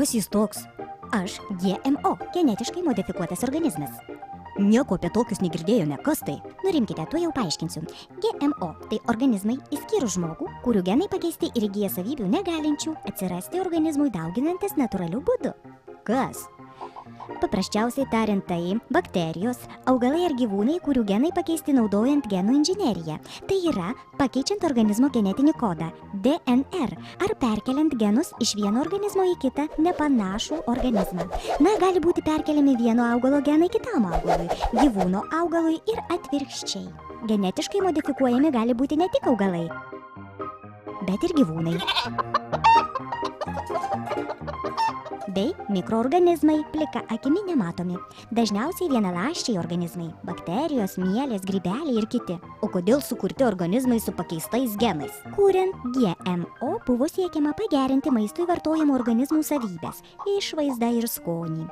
Kas jis toks? Aš GMO, genetiškai modifikuotas organizmas. Nieko apie tokius negirdėjome, kas tai? Nurimkite, tuo jau paaiškinsiu. GMO – tai organizmai išskyrus žmogų, kurių genai pakeisti ir įgyja savybių negalinčių atsirasti organizmui dauginantis natūraliu būdu. Kas? Paprasčiausiai tariant tai bakterijos, augalai ar gyvūnai, kurių genai pakeisti naudojant genų inžineriją. Tai yra pakeičiant organizmo genetinį kodą DNR ar perkeliant genus iš vieno organizmo į kitą nepanašų organizmą. Na, gali būti perkeliami vieno augalo genai kitam augalui, gyvūno augalui ir atvirkščiai. Genetiškai modifikuojami gali būti ne tik augalai, bet ir gyvūnai. Bei mikroorganizmai, plika akimi nematomi. Dažniausiai vienaląsčiai organizmai – bakterijos, mielės, grybeliai ir kiti. O kodėl sukurti organizmai su pakeistais genais? Kuriant GMO buvo siekiama pagerinti maistui vartojamų organizmų savybės – išvaizdą ir skonį.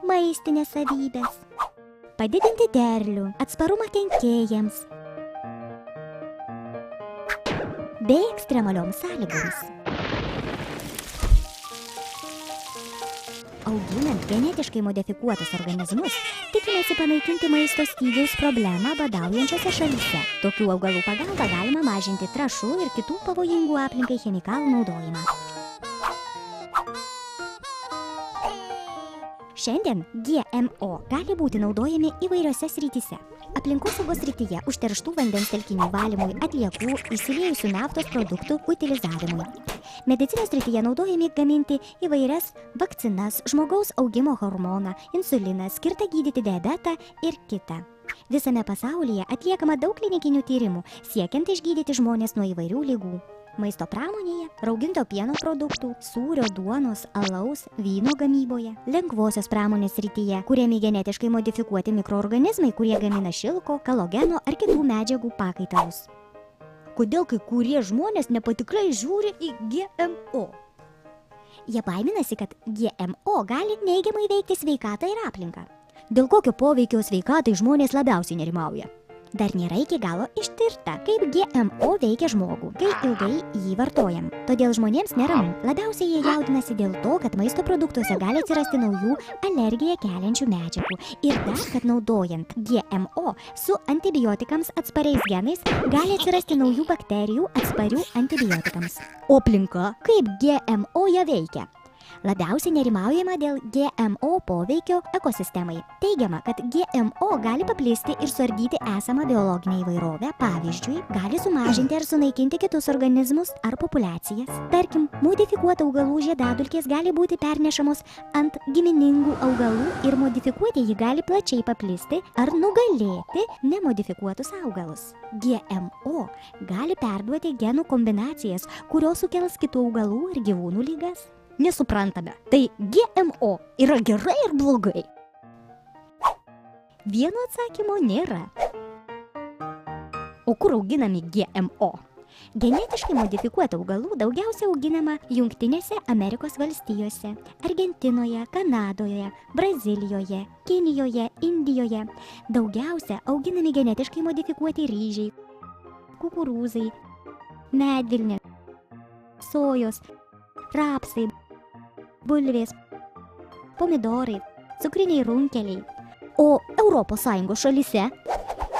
Maistinės savybės. Padidinti derlių, atsparumą kenkėjams. Bei ekstremalioms sąlygoms. Auginant genetiškai modifikuotus organizmus, tikimasi panaikinti maisto stygiaus problemą badaujančiose šalyse. Tokių augalų pagalba galima mažinti trąšų ir kitų pavojingų aplinkai chemikalų naudojimą. Šiandien GMO gali būti naudojami įvairiose srityse. Aplinkosaugos srityje užterštų vandens telkinių valymui, atliekų, išsiliejusių naftos produktų utilizavimui. Medicinos srityje naudojami gaminti įvairias vakcinas, žmogaus augimo hormoną, insuliną, skirtą gydyti diabetą ir kitą. Visame pasaulyje atliekama daug klinikinių tyrimų, siekiant išgydyti žmones nuo įvairių ligų. Maisto pramonėje, rauginto pieno produktų, sūrio, duonos, alaus, vyno gamyboje, lengvosios pramonės srityje, kuriami genetiškai modifikuoti mikroorganizmai, kurie gamina šilko, kalogeno ar kitų medžiagų pakaitalus. Kodėl kai kurie žmonės nepatikrai žiūri į GMO? Jie baiminasi, kad GMO gali neigiamai veikti sveikatą ir aplinką. Dėl kokio poveikio sveikatai žmonės labiausiai nerimauja? Dar nėra iki galo ištirta, kaip GMO veikia žmogų, kai ilgai jį vartojam. Todėl žmonėms neramu. Labiausiai jie jaudinasi dėl to, kad maisto produktuose gali atsirasti naujų alergiją keliančių medžiagų. Ir dar, kad naudojant GMO su antibiotikams atspariais genais gali atsirasti naujų bakterijų atsparių antibiotikams. O aplinka, kaip GMO ją veikia? Labiausiai nerimaujama dėl GMO poveikio ekosistemai. Teigiama, kad GMO gali paplisti ir suardyti esamą biologinę įvairovę, pavyzdžiui, gali sumažinti ar sunaikinti kitus organizmus ar populiacijas. Tarkim, modifikuotų augalų žiedadulkės gali būti pernešamos ant giminingų augalų ir modifikuoti jį gali plačiai paplisti ar nugalėti nemodifikuotus augalus. GMO gali perduoti genų kombinacijas, kurios sukels kitų augalų ir gyvūnų ligas. Nesuprantame, tai GMO yra gerai ir blogai? Vieno atsakymo nėra. O kur auginami GMO? Genetiškai modifikuotų augalų daugiausia auginama Jungtinėse Amerikos valstijose, Argentinoje, Kanadoje, Brazilijoje, Kinijoje, Indijoje. Daugiausia auginami genetiškai modifikuoti ryžiai, kukurūzai, medvilnė, sojos, rapsai, bulvės, pomidorai, cukriniai runkeliai. O ES šalyse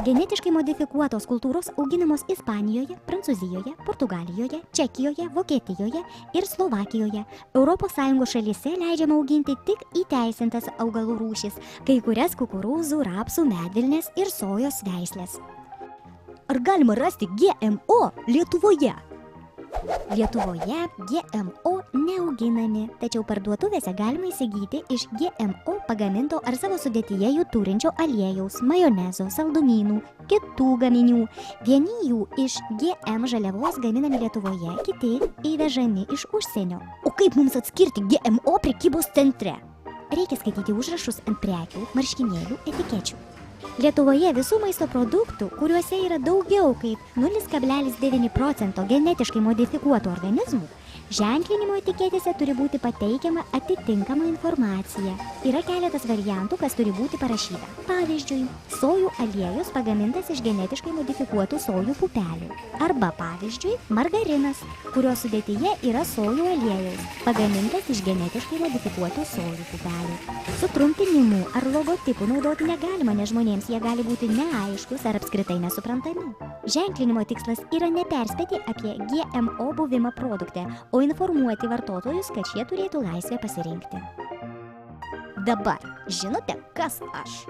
genetiškai modifikuotos kultūros auginamos Ispanijoje, Prancūzijoje, Portugalijoje, Čekijoje, Vokietijoje ir Slovakijoje. ES šalyse leidžiama auginti tik įteisintas augalų rūšis, kai kurias kukurūzų, rapsų, medvilnės ir sojos veislės. Ar galima rasti GMO Lietuvoje? Lietuvoje GMO neauginami, tačiau parduotuvėse galima įsigyti iš GMO pagaminto ar savo sudėtyje jų turinčio aliejaus, majonezo, saldumynų, kitų gaminių. Vieni jų iš GM žaliavos gaminami Lietuvoje, kiti įvežami iš užsienio. O kaip mums atskirti GMO prekybos centre? Reikia skaityti užrašus ant prekių, marškinėlių, etikečių. Lietuvoje visų maisto produktų, kuriuose yra daugiau kaip 0,9% genetiškai modifikuotų organizmų, Ženklinimo etiketėse turi būti pateikiama atitinkama informacija. Yra keletas variantų, kas turi būti parašyta. Pavyzdžiui, sojų aliejus pagamintas iš genetiškai modifikuotų sojų pupelių. Arba pavyzdžiui, margarinas, kurio sudėtyje yra sojų aliejus, pagamintas iš genetiškai modifikuotų sojų pupelių. Sutrumpinimų ar logotipų naudoti negalima, nes žmonėms jie gali būti neaiškus ar apskritai nesuprantami. Ženklinimo tikslas yra neperspėti apie GMO buvimą produkte, o informuoti vartotojus, kad šie turėtų laisvę pasirinkti. Dabar žinote, kas aš?